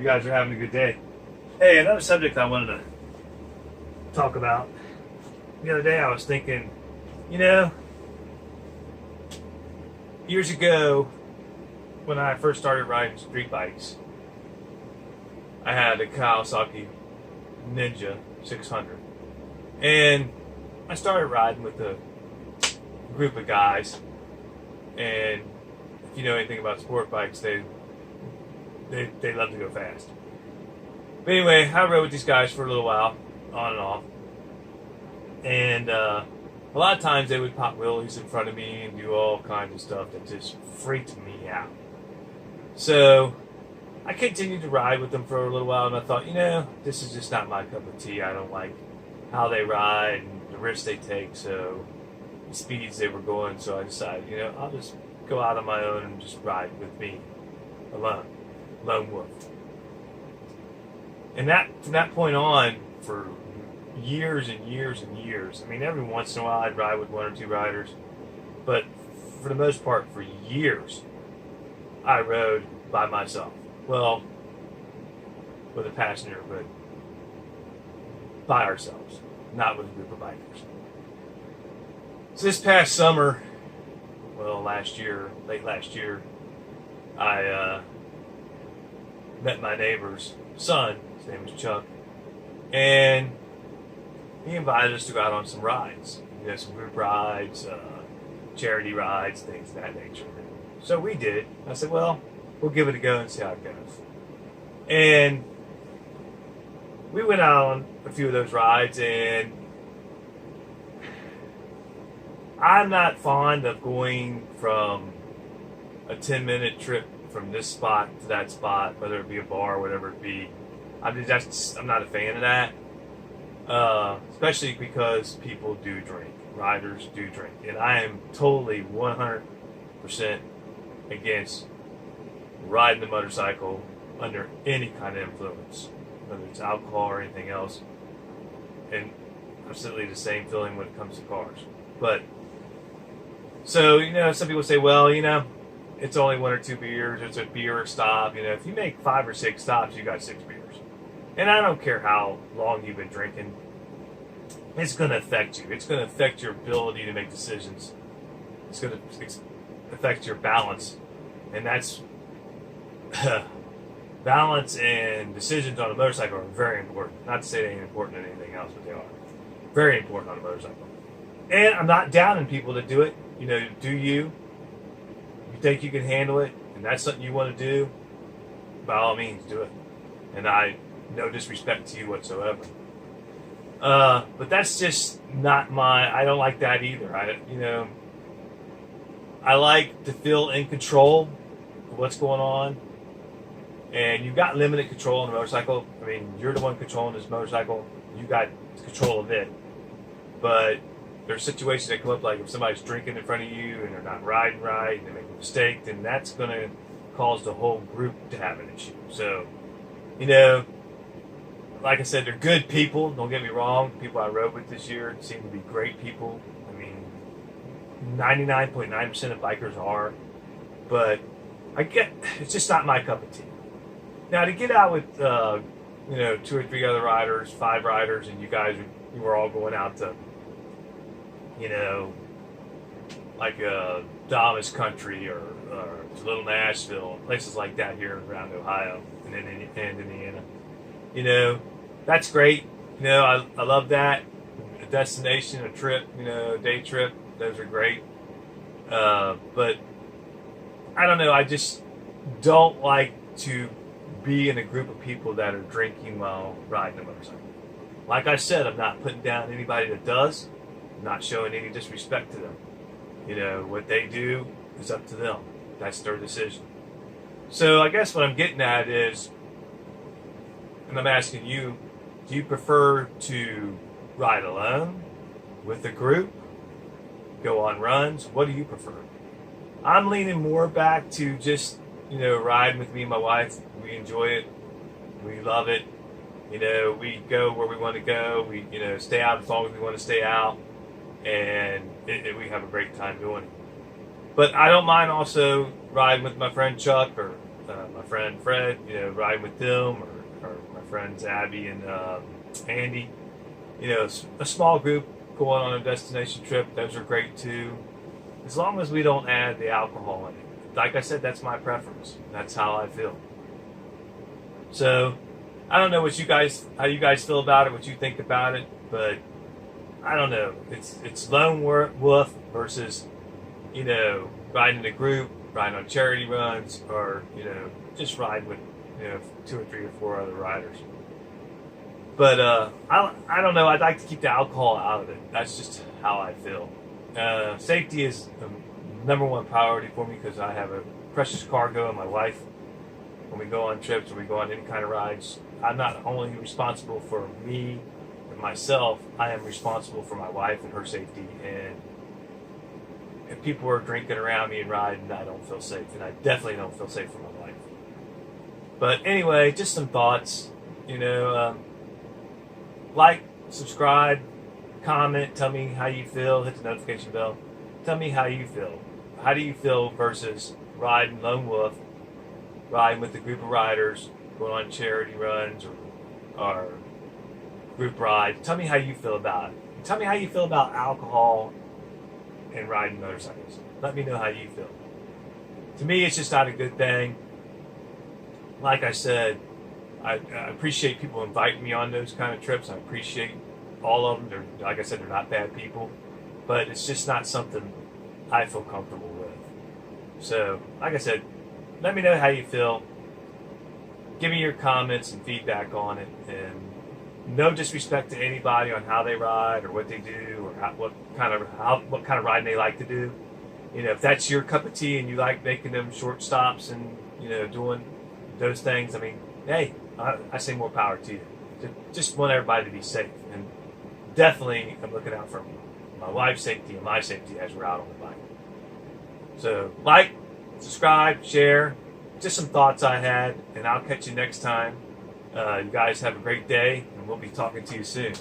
you guys are having a good day. Hey, another subject I wanted to talk about. The other day I was thinking, you know, years ago when I first started riding street bikes, I had a Kawasaki Ninja 600. And I started riding with a group of guys. And if you know anything about sport bikes, they love to go fast. But anyway, I rode with these guys for a little while, on and off. And a lot of times they would pop wheelies in front of me and do all kinds of stuff that just freaked me out. So I continued to ride with them for a little while, and I thought, you know, this is just not my cup of tea. I don't like how they ride and the risks they take, so the speeds they were going. So I decided, you know, I'll just go out on my own and just ride with me alone, lone wolf. And from that point on, for years and years and years, I mean, every once in a while I'd ride with one or two riders, but for the most part, for years, I rode by myself. Well, with a passenger, but by ourselves, not with a group of bikers. So this past summer, well, late last year, I met my neighbor's son. His name was Chuck, and he invited us to go out on some rides. You know, some group rides, charity rides, things of that nature. So we did. I said, well, we'll give it a go and see how it goes. And we went out on a few of those rides, and I'm not fond of going from a 10-minute trip from this spot to that spot, whether it be a bar or whatever it be. I'm not a fan of that, especially because people do drink. Riders do drink. And I am totally 100% against riding the motorcycle under any kind of influence, whether it's alcohol or anything else. And absolutely the same feeling when it comes to cars. But, so, you know, some people say, well, you know, it's only one or two beers, it's a beer stop. You know, if you make 5 or 6 stops, you got 6 beers. And I don't care how long you've been drinking, it's going to affect you. It's going to affect your ability to make decisions. It's going to affect your balance. And that's balance and decisions on a motorcycle are very important. Not to say they ain't important in anything else, but they are very important on a motorcycle. And I'm not downing people that do it. You know, do you? You think you can handle it, and that's something you want to do, by all means, do it. And no disrespect to you whatsoever. But that's just not I don't like that either. I like to feel in control of what's going on. And you've got limited control on the motorcycle. I mean, you're the one controlling this motorcycle. You got control of it. But there's situations that come up, like if somebody's drinking in front of you and they're not riding right and they make a mistake, then that's going to cause the whole group to have an issue. So, you know, like I said, they're good people. Don't get me wrong. The people I rode with this year seem to be great people. I mean, 99.9% of bikers are. But it's just not my cup of tea. Now, to get out with, 2 or 3 other riders, 5 riders, and you were all going out to, you know, like Damas Country or to Little Nashville, places like that here around Ohio and Indiana. You know, that's great. You know, I love that. A destination, a trip, you know, a day trip, those are great. But I don't know, I just don't like to be in a group of people that are drinking while riding a motorcycle. Like I said, I'm not putting down anybody that does. I'm not showing any disrespect to them. You know, what they do is up to them. That's their decision. So I guess what I'm getting at is, and I'm asking you, do you prefer to ride alone, with a group, go on runs? What do you prefer? I'm leaning more back to just, you know, riding with me and my wife. We enjoy it. We love it. You know, we go where we want to go. We, you know, stay out as long as we want to stay out. And we have a great time doing it. But I don't mind also riding with my friend Chuck or my friend Fred, riding with them, or my friends Abby and Andy. A small group going on a destination trip, those are great too. As long as we don't add the alcohol in it. Like I said, that's my preference. That's how I feel. So, I don't know how you guys feel about it, what you think about it, but I don't know. It's lone wolf versus, riding in a group, riding on charity runs, or, just riding with, 2 or 3 or 4 other riders. But I don't know. I'd like to keep the alcohol out of it. That's just how I feel. Safety is the number one priority for me because I have a precious cargo and my wife. When we go on trips or we go on any kind of rides, I'm not only responsible for me and myself, I am responsible for my wife and her safety. And if people are drinking around me and riding, I don't feel safe. And I definitely don't feel safe for my wife. But anyway, just some thoughts. Like, subscribe, comment, tell me how you feel, hit the notification bell. Tell me how you feel. How do you feel versus riding lone wolf, riding with a group of riders, going on charity runs or group rides? Tell me how you feel about it. Tell me how you feel about alcohol and riding motorcycles. Let me know how you feel. To me, it's just not a good thing. Like I said, I appreciate people inviting me on those kind of trips. I appreciate all of them. Like I said, they're not bad people, but it's just not something I feel comfortable with. So, like I said, let me know how you feel. Give me your comments and feedback on it, and no disrespect to anybody on how they ride or what they do or what kind of riding they like to do. If that's your cup of tea and you like making them short stops and doing those things, I mean, hey, I say more power to you. Just want everybody to be safe, and definitely I'm looking out for my wife's safety and my safety as we're out on the bike. So like, subscribe, share, just some thoughts I had, and I'll catch you next time. You guys have a great day, and we'll be talking to you soon.